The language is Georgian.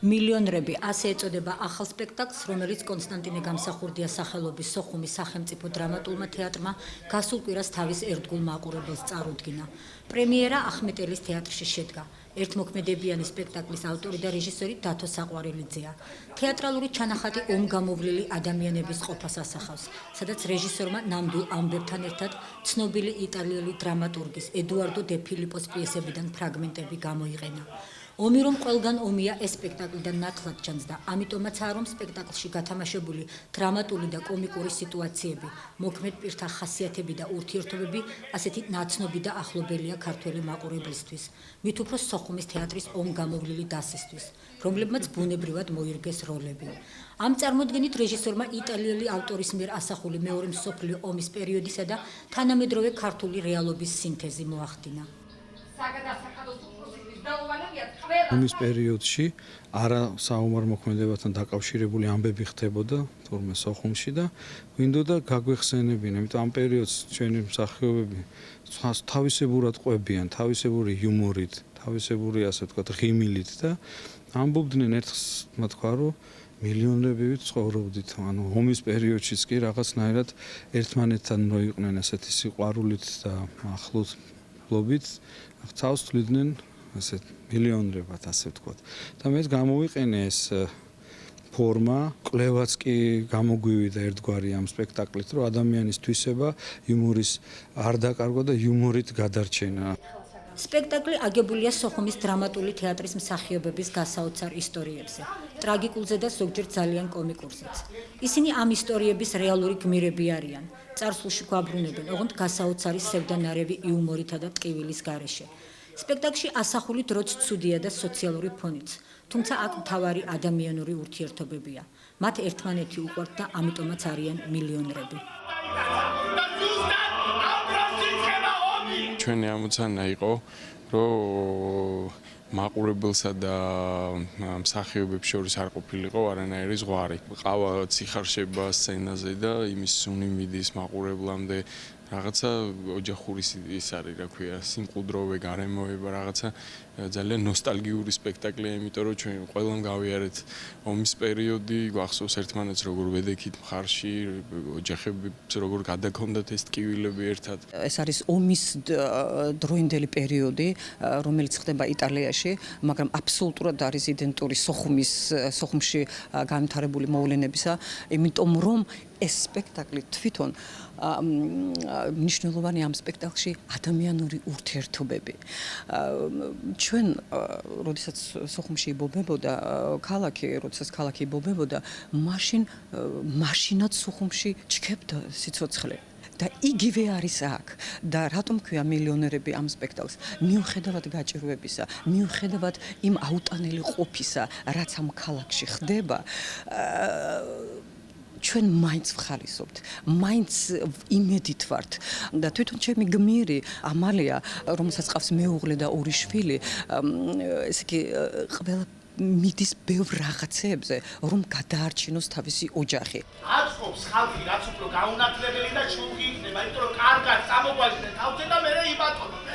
მილიონრები ასე ეწოდება ახალ სპექტაკლს, რომელიც კონსტანტინე გამსახურდიას სახელობის სოხუმის სახელმწიფო დრამატულმა თეატრმა გასულ კვირას თავის ერთგულ მაყურებელს წარუდგინა. პრემიერა ახმეტელის თეატრში შედგა. ერთმოქმედებიანი სპექტაკლის ავტორი და რეჟისორი დათო საყვარელიძეა. თეატრალური ჩანახატი ომგამოვლილი ადამიანების ყოფას ასახავს, სადაც რეჟისორმა ნამდვილ ამბებთან ერთად ცნობილი იტალიელი დრამატურგის ედუარდო დე ფილიპოს პიესებიდან ფრაგმენტები გამოიყენა. ომი რომ ყველგან ომია ეს სპექტაკლიდან ნათლად ჩანს და ამიტომაცაა რომ სპექტაკლში გათამაშებული დრამატული და კომიკური სიტუაციები, მოქმედ პირთა ხასიათები და ურთიერთობები ასეთი ნაცნობი და ახლობელია ქართველი მაყურებლისთვის, მით უფრო სოხუმის თეატრის ომგამოვლილი დასისთვის, რომლებმაც ბუნებრივად მოირგეს როლები. ამ წარმოდგენით რეჟისორმა იტალიელი ავტორის მიერ ასახული მეორე მსოფლიო ომის პერიოდისა და თანამედროვე ქართული რეალობის სინთეზი მოახდინა. ომის პერიოდში არა საომარ მოქმედებასთან დაკავშირებული ამბები ხდებოდა თურმე სოხუმში და გვინდოდა გაგვეხსენებინა, იმიტომ ამ პერიოდს ჩვენი მსახიობები თავისებურად ყვებიან, თავისებური იუმორით, თავისებური ასე ვთქვათ ღიმილით და ამბობდნენ ერთხს თქვა რომ მილიონები ცხოვრობდით, ანუ ომის პერიოდშიც კი რაღაცნაირად ერთმანეთთან რო იყვნენ ასეთი სიყვარულით და ახლობლობით, ცავს თვლიდნენ ასეთ მილიონებად ასე ვთქვათ. და მეც გამოვიყენე ეს ფორმა, კლევაც კი გამოგვივიდა ერთგვარი ამ სპექტაკლით, რომ ადამიანის თვისება იუმორის არ დაკარგვა და იუმორით გადარჩენა. სპექტაკლი აგებულია სოხუმის დრამატული თეატრის მსახიობების გასაოცარ ისტორიებზე, ტრაგიკულზე და ზოგჯერ ძალიან კომიკურზეც. ისინი ამ ისტორიების რეალური გმირები არიან, წარსულში გვაბრუნებენ, ოღონდ გასაოცარი სევდანარევი იუმორითა და ტკივილის გარეშე. სპექტაკლში ასახული დროც ცუდია და სოციალური ფონიც, თუმცა აქ მთავარი ადამიანური ურთიერთობებია. მათ ერთმანეთი უყვართ და ამიტომაც არიან მილიონრები. ჩვენი ამოცანა იყო, რომ მაყურებელსა და მსახიობებს შორის არ ყოფილიყო არანაირი ზღვარი. ყავა ციხარშება სცენაზე და იმის სუნი მიდის მაყურებლამდე. რაღაცა ოჯახური ის არის, რა ქვია, სიმყუდროვე, გარემოება, რაღაცა ძალიან ნოსტალგიური სპექტაკლია, იმიტომ რომ ჩვენ ყველამ გავიარეთ ომის პერიოდი, გვახსოვს ერთმანეთს როგორ ვედექით მხარში, ოჯახებს როგორ გადაგქონდათ ეს ტკივილები ერთად. ეს არის ომის დროინდელი პერიოდი, რომელიც ხდება იტალიაში, მაგრამ აბსოლუტურად არის იდენტური სოხუმში განვითარებული მოვლენებისა, იმიტომ რომ ეს სპექტაკლი თვითონ მნიშვნელოვანი ამ სპექტაკლში ადამიანური ურთიერთობები. ჩვენ, როდესაც სოხუმში იბობებოდა ქალაქი იბობებოდა, მაშინაც სოხუმში ჩქებდა სიცოცხლე. და იგივე არის აქ. და რატომ ქვია მილიონერები ამ სპექტაკლს? მიუხედავად გაჭირვებისა, მიუხედავად იმ აუტანელი ყოფისა, რაც ამ ქალაქში ხდება, ჩვენ მაინც ვხარისობთ, მაინც იმედით ვართ და თვითონ ჩემი გმირი ამალია, რომელსაც ყავს მეუღლე და ორი შვილი, ესე იგი ყველა მიდის ბევრ რაღაცებზე, რომ გადაარჩინოს თავისი ოჯახი. აწყობს ხალხი, რაც უფრო გაუნათლებელი და ჩურგი იქნება, იმიტომ რომ კარგად წამოგვაჟდნენ თავზე და მერე იბატონოთ.